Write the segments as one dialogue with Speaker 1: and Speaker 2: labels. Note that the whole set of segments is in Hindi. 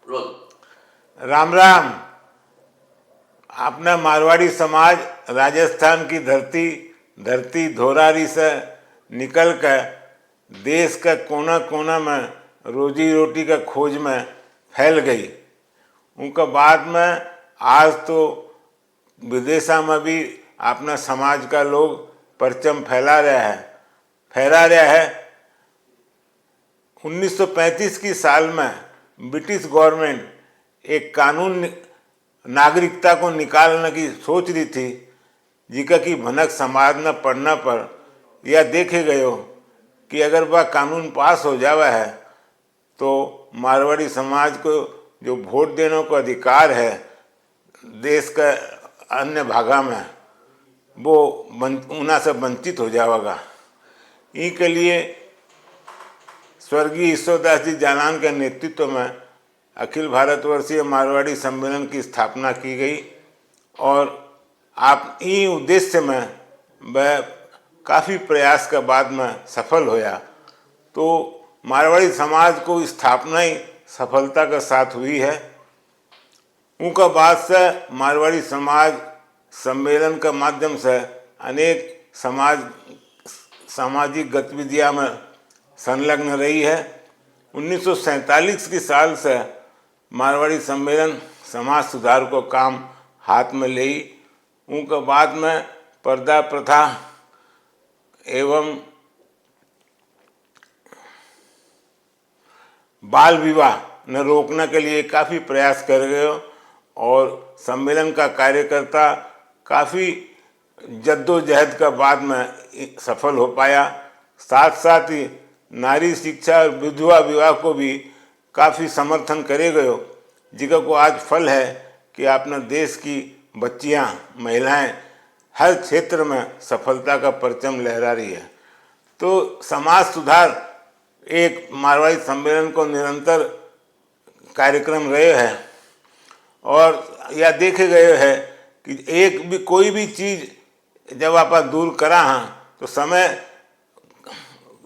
Speaker 1: राम राम। अपना मारवाड़ी समाज राजस्थान की धरती धोरारी से निकल कर देश का कोना कोना में रोजी रोटी का खोज में फैल गई। उनका बाद में आज तो विदेशा में भी अपना समाज का लोग परचम फैला रहा है। 1935 की साल में ब्रिटिश गवर्नमेंट एक कानून नागरिकता को निकालने की सोच रही थी, जिका की भनक समाज न पड़ना पर यह देखे गयो कि अगर वह कानून पास हो जावा है तो मारवाड़ी समाज को जो वोट देने को अधिकार है देश का अन्य भागा में, वो उना से वंचित हो जाएगा। इनके लिए स्वर्गीय ईश्वरदास जी जालान के नेतृत्व में अखिल भारतवर्षीय मारवाड़ी सम्मेलन की स्थापना की गई और आप इन उद्देश्य में वह काफ़ी प्रयास के बाद में सफल होया। तो मारवाड़ी समाज को स्थापना ही सफलता के साथ हुई है। उनका बाद से मारवाड़ी समाज सम्मेलन के माध्यम से अनेक सामाजिक गतिविधियां में संलग्न रही है। 1947 की साल से मारवाड़ी सम्मेलन समाज सुधार को काम हाथ में ले। उनके बाद में पर्दा प्रथा एवं बाल विवाह न रोकने के लिए काफ़ी प्रयास कर गए और सम्मेलन का कार्यकर्ता काफ़ी जद्दोजहद का बाद में सफल हो पाया। साथ साथ ही नारी शिक्षा और विधवा विवाह को भी काफ़ी समर्थन करे गयो, जिसका को आज फल है कि अपने देश की बच्चियां महिलाएं हर क्षेत्र में सफलता का परचम लहरा रही है। तो समाज सुधार एक मारवाड़ी सम्मेलन को निरंतर कार्यक्रम रहे हैं और यह देखे गए है कि एक भी कोई भी चीज़ जब आप दूर करा हाँ तो समय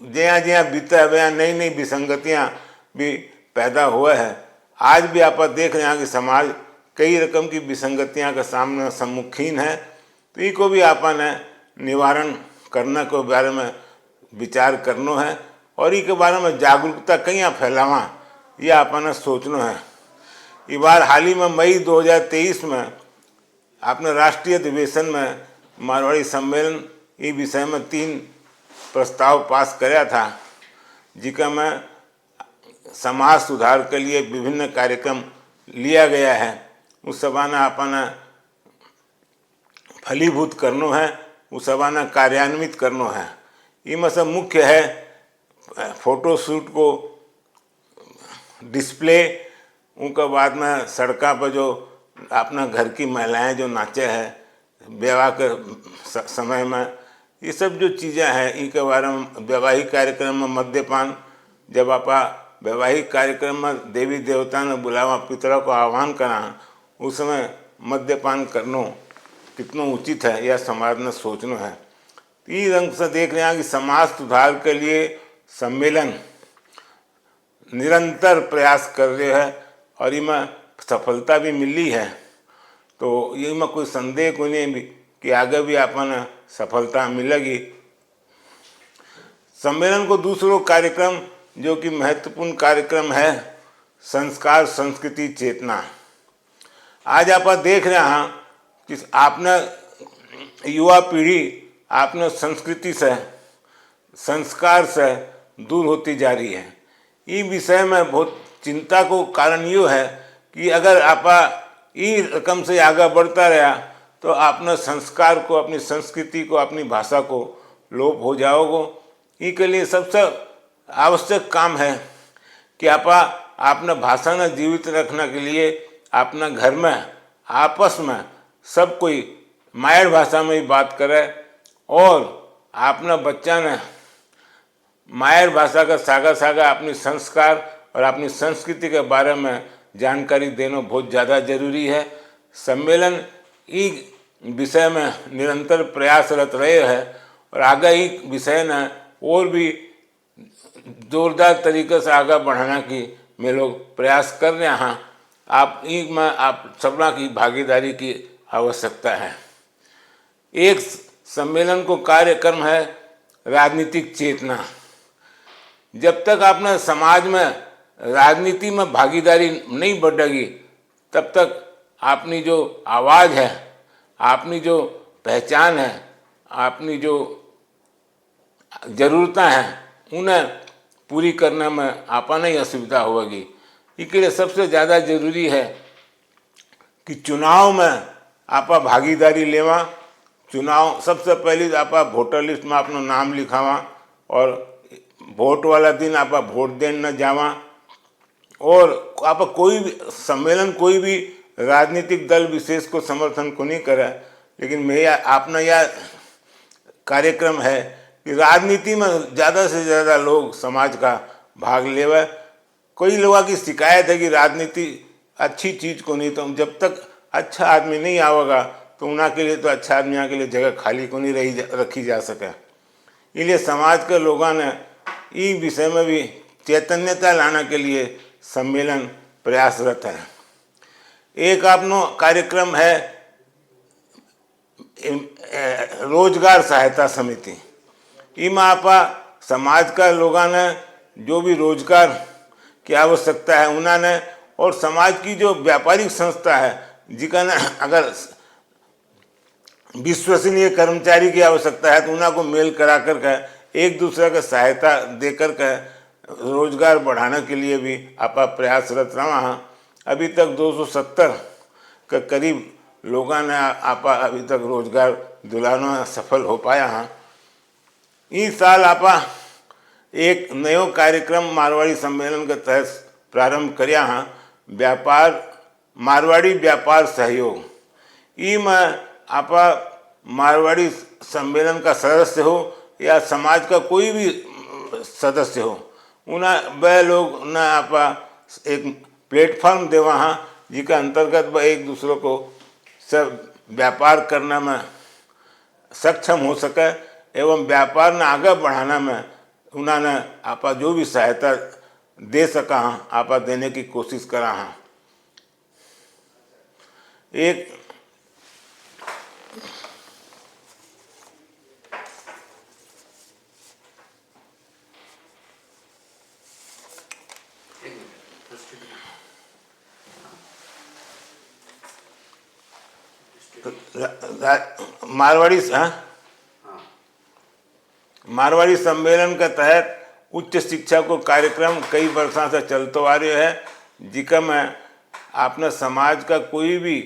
Speaker 1: ज्या ज्या बीता है नई नई विसंगतियाँ भी पैदा हुआ है। आज भी आप देख रहे हैं कि समाज कई रकम की विसंगतियाँ का सामने सम्मुखीन है। तो इनको भी आपने निवारण करने के बारे में विचार करना है और इसके बारे में जागरूकता कहीं फैलावा ये आपने सोचना है। इस बार हाल ही में मई 2023 में आपने राष्ट्रीय अधिवेशन में मारवाड़ी सम्मेलन इस विषय में 3 प्रस्ताव पास कराया था, जिसका में समाज सुधार के लिए विभिन्न कार्यक्रम लिया गया है। उस सभा ने अपना फलीभूत करना है, उस सभा ने कार्यान्वित करना है। इनमें से मुख्य है फोटो शूट को डिस्प्ले, उनके बाद में सड़क पर जो अपना घर की महिलाएं जो नाचे हैं विवाह के समय में, ये सब जो चीज़ें हैं इनके बारे में वैवाहिक कार्यक्रम में मद्यपान, जब आप वैवाहिक कार्यक्रम में देवी देवता ने बुलावा पितरों को आह्वान करा उस समय मद्यपान करना कितना उचित है यह समाज ने सोचना है। इस रंग से देख रहे हैं कि समाज सुधार के लिए सम्मेलन निरंतर प्रयास कर रहे हैं और इनमें सफलता भी मिली है। तो ये में कोई संदेह को नहीं भी कि आगे भी अपन सफलता मिलेगी। सम्मेलन को दूसरों कार्यक्रम जो कि महत्वपूर्ण कार्यक्रम है संस्कार संस्कृति चेतना। आज आप देख रहे हैं कि आपने युवा पीढ़ी आपने संस्कृति से संस्कार से दूर होती जा रही है। इस विषय में बहुत चिंता को कारण ये है कि अगर आप इस रकम से आगे बढ़ता रहा तो आपने संस्कार को अपनी संस्कृति को अपनी भाषा को लोप हो जाओगे। इसके लिए सबसे आवश्यक काम है कि आपने भाषा ने जीवित रखने के लिए अपना घर में आपस में सब कोई मायर भाषा में ही बात करे और अपना बच्चा ने मायर भाषा का सागा अपनी संस्कार और अपनी संस्कृति के बारे में जानकारी देना बहुत ज़्यादा जरूरी है। सम्मेलन इस विषय में निरंतर प्रयासरत रहे हैं और आगे इस विषय ने और भी जोरदार तरीके से आगे बढ़ाने की में लोग प्रयास कर रहे हैं। में आप सबना की भागीदारी की आवश्यकता है। एक सम्मेलन को कार्यक्रम है राजनीतिक चेतना। जब तक आपने समाज में राजनीति में भागीदारी नहीं बढ़ेगी, तब तक अपनी जो आवाज़ है, अपनी जो पहचान है, अपनी जो ज़रूरतें हैं, उन्हें पूरी करने में आपा नहीं असुविधा होगी। इसके लिए सबसे ज़्यादा ज़रूरी है कि चुनाव में आपा भागीदारी लेवा। चुनाव सबसे पहले आपा वोटर लिस्ट में अपना नाम लिखावा और वोट वाला दिन आपा वोट देने न जावा। और आप कोई भी सम्मेलन, कोई भी राजनीतिक दल विशेष को समर्थन को नहीं करे, लेकिन मैं अपना यह कार्यक्रम है कि राजनीति में ज़्यादा से ज़्यादा लोग समाज का भाग लेवे। कोई लोगों की शिकायत है कि राजनीति अच्छी चीज़ को नहीं, तो जब तक अच्छा आदमी नहीं आवेगा तो उनके लिए तो अच्छा आदमी के लिए जगह खाली को नहीं रखी जा सके। इसलिए समाज के लोगों ने इस विषय में भी चैतन्यता लाने के लिए सम्मेलन प्रयासरत है। एक अपनो कार्यक्रम है रोजगार सहायता समिति। इमा आपा समाज का लोगों ने जो भी रोजगार की आवश्यकता है उन्होंने, और समाज की जो व्यापारिक संस्था है जिका ने अगर विश्वसनीय कर्मचारी की आवश्यकता है तो उनको मेल करा कर के एक दूसरे का सहायता दे कर के रोजगार बढ़ाने के लिए भी आपा प्रयासरत रहा हैं। अभी तक 270 के करीब लोगों ने आपा अभी तक रोजगार दिलाने में सफल हो पाया हैं। इस साल आपा एक नयो कार्यक्रम मारवाड़ी सम्मेलन के तहत प्रारंभ करया हाँ, मारवाड़ी व्यापार सहयोग। में आपा मारवाड़ी सम्मेलन का सदस्य हो या समाज का कोई भी सदस्य हो, उन्हें वह लोग न आपा एक प्लेटफॉर्म देवा हाँ, जिसका अंतर्गत वह एक दूसरे को सब व्यापार करने में सक्षम हो सके एवं व्यापार ने आगे बढ़ाने में उन्होंने आपा जो भी सहायता दे सका हाँ, आपा देने की कोशिश करा हाँ। एक मारवाड़ी सम्मेलन के तहत उच्च शिक्षा को कार्यक्रम कई वर्षों से चलते आ रहा है, जिका में अपने समाज का कोई भी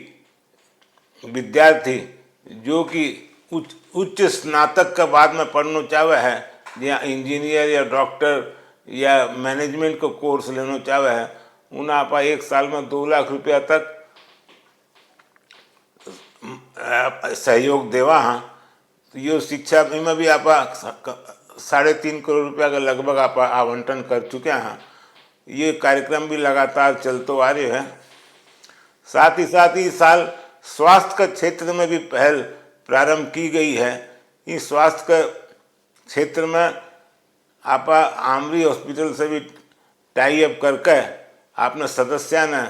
Speaker 1: विद्यार्थी जो कि उच्च स्नातक के बाद में पढ़ना चाहे है, या इंजीनियर या डॉक्टर या मैनेजमेंट का कोर्स लेना चाहे है, उन्हें आप एक साल में 2 लाख रुपया तक सहयोग देवा हाँ। तो ये शिक्षा में भी आप 3.5 करोड़ रुपया का लगभग आप आवंटन कर चुके हैं। ये कार्यक्रम भी लगातार चलते आ रहे हैं। साथ ही इस साल स्वास्थ्य के क्षेत्र में भी पहल प्रारंभ की गई है। इस स्वास्थ्य के क्षेत्र में आप आमरी हॉस्पिटल से भी टाई अप करके आपने सदस्य ने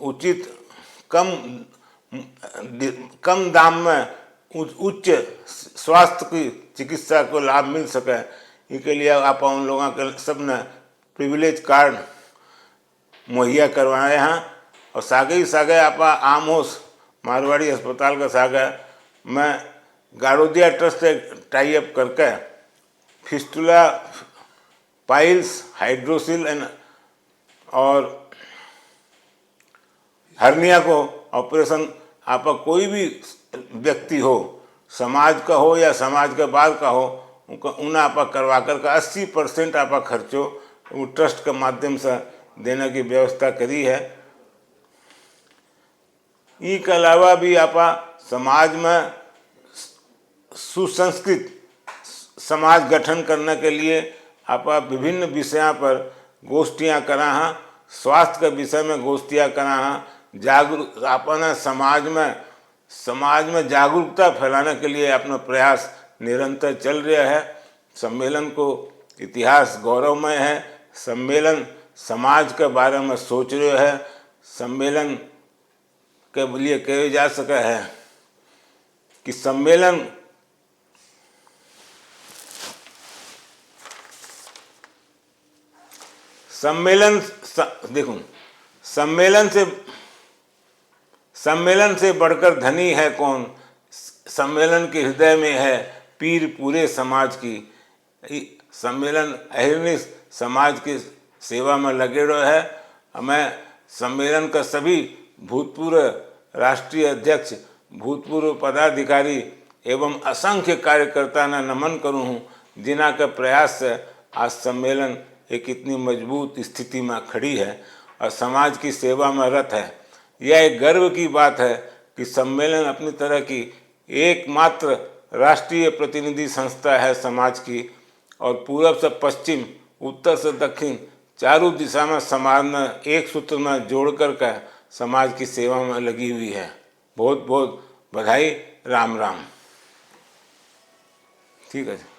Speaker 1: उचित कम दाम में उच्च स्वास्थ्य की चिकित्सा को लाभ मिल सके, इसके लिए आप उन लोगों के सब ने प्रिविलेज कार्ड मुहैया करवाए हैं। और सागे आप आमोस मारवाड़ी अस्पताल का सागे में गाड़ोदिया ट्रस्ट से टाई अप करके फिस्टुला, पाइल्स, हाइड्रोसिल और हर्निया को ऑपरेशन आप कोई भी व्यक्ति हो, समाज का हो या समाज के बाहर का हो, उन्हें आप करवा कर 80% आप खर्चो वो ट्रस्ट के माध्यम से देने की व्यवस्था करी है। इसके अलावा भी आप समाज में सुसंस्कृत समाज गठन करने के लिए आप विभिन्न विषयों पर गोष्ठियाँ करा हैं। स्वास्थ्य के विषय में गोष्ठियाँ करा हैं। अपना समाज में जागरूकता फैलाने के लिए अपना प्रयास निरंतर चल रहा है। सम्मेलन को इतिहास गौरवमय है। सम्मेलन समाज के बारे में सोच रहे है। सम्मेलन के लिए कहे जा सका है कि सम्मेलन देखो, सम्मेलन से बढ़कर धनी है कौन, सम्मेलन के हृदय में है पीर पूरे समाज की। सम्मेलन अहिर्निश समाज की सेवा में लगे रहे है। मैं सम्मेलन का सभी भूतपूर्व राष्ट्रीय अध्यक्ष, भूतपूर्व पदाधिकारी एवं असंख्य कार्यकर्ता ने नमन करूँ हूँ, जिन्हों के प्रयास से आज सम्मेलन एक इतनी मजबूत स्थिति में खड़ी है और समाज की सेवा में रत है। यह एक गर्व की बात है कि सम्मेलन अपनी तरह की एकमात्र राष्ट्रीय प्रतिनिधि संस्था है समाज की, और पूरब से पश्चिम, उत्तर से दक्षिण चारों दिशा में समाज में एक सूत्र में जोड़ कर समाज की सेवा में लगी हुई है। बहुत बहुत बधाई। राम राम। ठीक है।